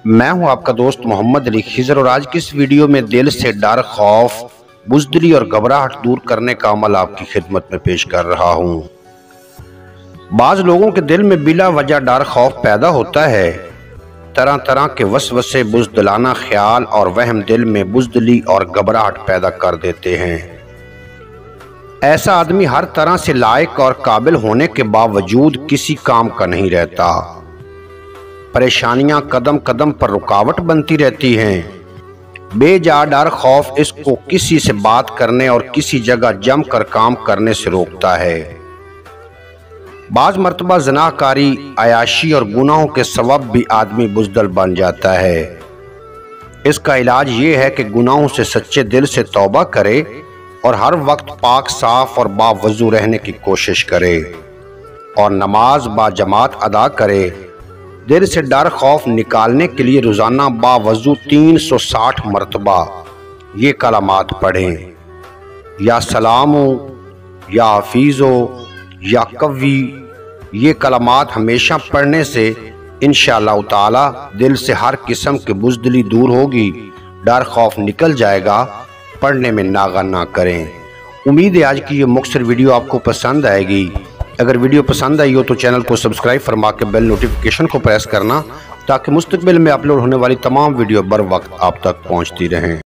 मैं हूं आपका दोस्त मोहम्मद अली खिजर और आज की इस वीडियो में दिल से डर, खौफ, बुज़दिली और घबराहट दूर करने का अमल आपकी खिदमत में पेश कर रहा हूं। बाज़ लोगों के दिल में बिला वजह डर खौफ पैदा होता है। तरह तरह के वसवसे, बुज़दिलाना ख्याल और वहम दिल में बुज़दिली और घबराहट पैदा कर देते हैं। ऐसा आदमी हर तरह से लायक और काबिल होने के बावजूद किसी काम का नहीं रहता। परेशानियां कदम कदम पर रुकावट बनती रहती हैं। बेजा डर खौफ इसको किसी से बात करने और किसी जगह जमकर काम करने से रोकता है। बाज मर्तबा ज़नाकारी, अयाशी और गुनाहों के सबब भी आदमी बुज़दिल बन जाता है। इसका इलाज ये है कि गुनाहों से सच्चे दिल से तौबा करे और हर वक्त पाक, साफ और बावजू रहने की कोशिश करे और नमाज बाजमात अदा करे। दिल से डर खौफ निकालने के लिए रोज़ाना बावजू 360 मरतबा ये कलामात पढ़ें, या सलामो, या हफीज़ो, या कव्वी। ये कलामात हमेशा पढ़ने से इंशाअल्लाह ताला दिल से हर किस्म की बुज़दिली दूर होगी, डर खौफ निकल जाएगा। पढ़ने में नागा ना करें। उम्मीद है आज की ये मुख्तसर वीडियो आपको पसंद आएगी। अगर वीडियो पसंद आई हो तो चैनल को सब्सक्राइब फरमा के बेल नोटिफिकेशन को प्रेस करना, ताकि मुस्तकबिल में अपलोड होने वाली तमाम वीडियो बर वक्त आप तक पहुंचती रहें।